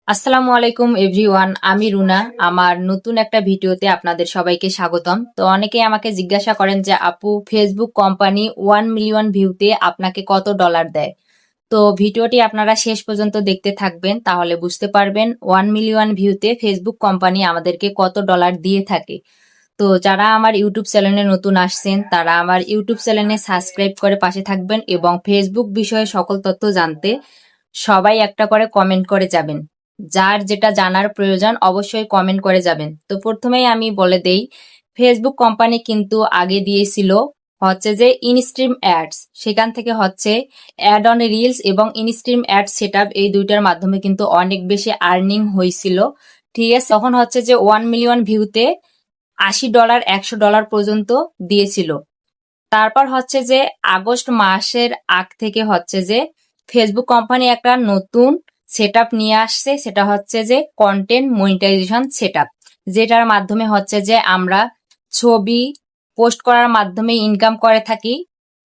আসসালামু আলাইকুম এভরিওয়ান, আমি রুনা। আমার নতুন একটা ভিডিওতে আপনাদের সবাইকে স্বাগতম। তো অনেকেই আমাকে জিজ্ঞাসা করেন যে আপু, ফেসবুক কোম্পানি 1 মিলিয়ন ভিউতে আপনাকে কত ডলার দেয়? তো ভিডিওটি আপনারা শেষ পর্যন্ত দেখতে থাকবেন, তাহলে বুঝতে পারবেন 1 মিলিয়ন ভিউতে ফেসবুক কোম্পানি আমাদেরকে কত ডলার দিয়ে থাকে। তো যারা আমার ইউটিউব চ্যানেলে নতুন আসছেন, তারা আমার ইউটিউব চ্যানেলে সাবস্ক্রাইব করে পাশে থাকবেন এবং ফেসবুক বিষয়ে সকল তথ্য জানতে সবাই একটা করে কমেন্ট করে যাবেন। যার যেটা জানার প্রয়োজন অবশ্যই কমেন্ট করে যাবেন। তো প্রথমেই আমি বলে দেই, ফেসবুক কোম্পানি কিন্তু আগে দিয়েছিল হচ্ছে যে ইনস্ট্রিম অ্যাডস, সেখান থেকে হচ্ছে অ্যাড অন রিলস এবং ইনস্ট্রিম অ্যাড সেটআপ, এই দুইটার মাধ্যমে কিন্তু অনেক বেশি আর্নিং হয়েছিল। ঠিক আছে, তখন হচ্ছে যে 1 মিলিয়ন ভিউতে $80 $100 পর্যন্ত দিয়েছিল। তারপর হচ্ছে যে আগস্ট মাসের আগ থেকে হচ্ছে যে ফেসবুক কোম্পানি একটা নতুন সেটআপ নিয়ে আসছে, সেটা হচ্ছে যে কন্টেন্ট মনিটাইজেশন সেটআপ, যেটার মাধ্যমে হচ্ছে যে আমরা ছবি পোস্ট করার মাধ্যমে ইনকাম করে থাকি,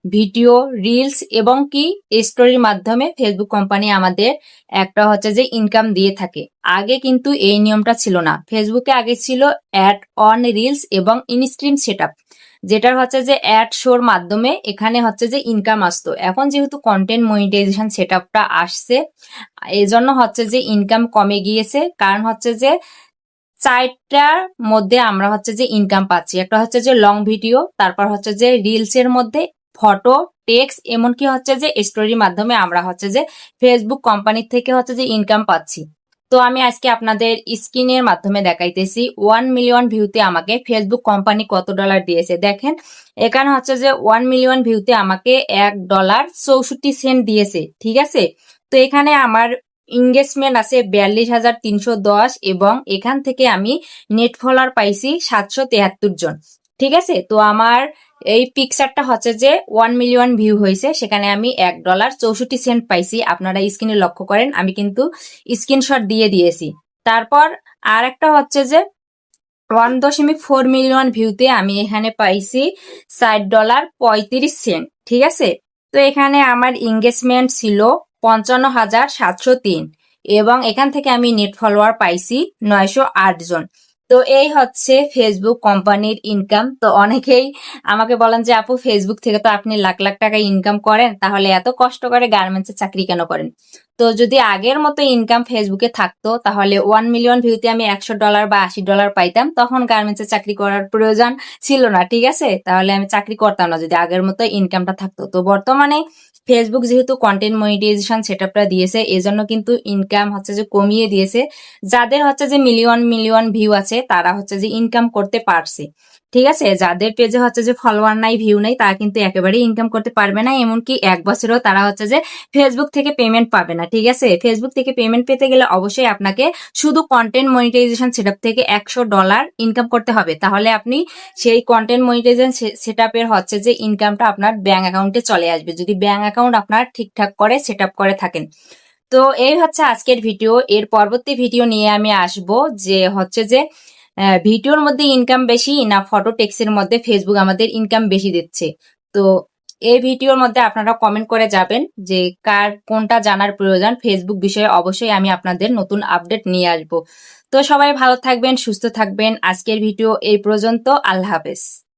ভিডিও, রিলস এবং কি স্টোরির মাধ্যমে ফেসবুক কোম্পানি আমাদের একটা হচ্ছে যে ইনকাম দিয়ে থাকে। আগে কিন্তু এই নিয়মটা ছিল না। ফেসবুকে আগে ছিল অ্যাড অন রিলস এবং ইনস্ট্রিম সেটআপ, যেটার হচ্ছে যে অ্যাড শোর মাধ্যমে এখানে হচ্ছে যে ইনকাম আসতো। এখন যেহেতু কন্টেন্ট মনিটাইজেশন সেটআপটা আসছে, এই জন্য হচ্ছে যে ইনকাম কমে গিয়েছে। কারণ হচ্ছে যে চারটার মধ্যে আমরা হচ্ছে যে ইনকাম পাচ্ছি। একটা হচ্ছে যে লং ভিডিও, তারপর হচ্ছে যে রিলস এর মধ্যে ফটো, টেক্সট, এমনকি হচ্ছে যে স্টোরির মাধ্যমে আমরা হচ্ছে যে ফেসবুক কোম্পানি থেকে হচ্ছে যে ইনকাম পাচ্ছি। তো আমি আজকে আপনাদের স্ক্রিনের মাধ্যমে দেখাইতেছি 1 মিলিয়ন ভিউতে আমাকে ফেসবুক কোম্পানি কত ডলার দিয়েছে। দেখেন, এখানে হচ্ছে যে 1 মিলিয়ন ভিউতে আমাকে $1.64 দিয়েছে। ঠিক আছে, তো এখানে আমার এঙ্গেজমেন্ট আছে 42,310 এবং এখান থেকে আমি নেট ফলোয়ার পাইছি 773 জন। ঠিক আছে, তো আমার এই পিকচারটা হচ্ছে যে 1 মিলিয়ন ভিউ হয়েছে, সেখানে আমি $1.64 পাইছি। আপনারা স্ক্রিনে লক্ষ্য করেন, আমি কিন্তু স্ক্রিনশট দিয়ে দিয়েছি। তারপর আর একটা হচ্ছে যে 1.4 মিলিয়ন ভিউতে আমি এখানে পাইছি $60.35। ঠিক আছে, তো এখানে আমার এঙ্গেজমেন্ট ছিল 55,703 এবং এখান থেকে আমি নেট ফলোয়ার পাইছি 908 জন। তো এই হচ্ছে ফেসবুক কোম্পানির ইনকাম। তো অনেকেই আমাকে বলেন যে আপু, ফেসবুক থেকে তো আপনি লাখ লাখ টাকা ইনকাম করেন, তাহলে এত কষ্ট করে গার্মেন্টসে চাকরি কেন করেন? তো যদি আগের মতো ইনকাম ফেসবুকে থাকতো, তাহলে 1 মিলিয়ন ভিউতে আমি $100 বা $80 পাইতাম, তখন গার্মেন্টসে চাকরি করার প্রয়োজন ছিল না। ঠিক আছে, তাহলে আমি চাকরি করতাম না যদি আগের মতো ইনকামটা থাকতো। তো বর্তমানে ফেসবুক যেহেতু কন্টেন্ট মনিটাইজেশন সেটআপটা দিয়েছে, এজন্য কিন্তু ইনকাম হচ্ছে যে কমিয়ে দিয়েছে। যাদের হচ্ছে যে মিলিয়ন মিলিয়ন ভিউ আছে, তারা হচ্ছে যে ইনকাম করতে পারছে। ঠিক আছে, যাদের পেজে হচ্ছে যে ফলোয়ার নাই, ভিউ নাই, তারা কিন্তু একেবারেই ইনকাম করতে পারবে না। এমনকি 1 বছরেও তারা হচ্ছে যে ফেসবুক থেকে পেমেন্ট পাবে না। ঠিক আছে, ফেসবুক থেকে পেমেন্ট পেতে গেলে অবশ্যই আপনাকে শুধু কন্টেন্ট মনিটাইজেশন সেটআপ থেকে $100 ইনকাম করতে হবে, তাহলে আপনি সেই কন্টেন্ট মনিটাইজেশন সেটআপের হচ্ছে যে ইনকামটা আপনার ব্যাংক অ্যাকাউন্টে চলে আসবে, যদি ব্যাংক অ্যাকাউন্ট আপনার ঠিকঠাক করে সেটআপ করে থাকেন। তো এই হচ্ছে আজকের ভিডিও। এর পরবর্তী ভিডিও নিয়ে আমি আসব যে হচ্ছে যে ভিডিওর মধ্যে ইনকাম বেশি না ফটো টেক্সের মধ্যে ফেসবুক আমাদের ইনকাম বেশি দিচ্ছে। তো এই ভিডিওর মধ্যে আপনারা কমেন্ট করে যাবেন যে কার কোনটা জানার প্রয়োজন ফেসবুক বিষয়ে। অবশ্যই আমি আপনাদের নতুন আপডেট নিয়ে আসব। তো সবাই ভালো থাকবেন, সুস্থ থাকবেন। আজকের ভিডিও এই পর্যন্ত। আল্লাহ হাফেজ।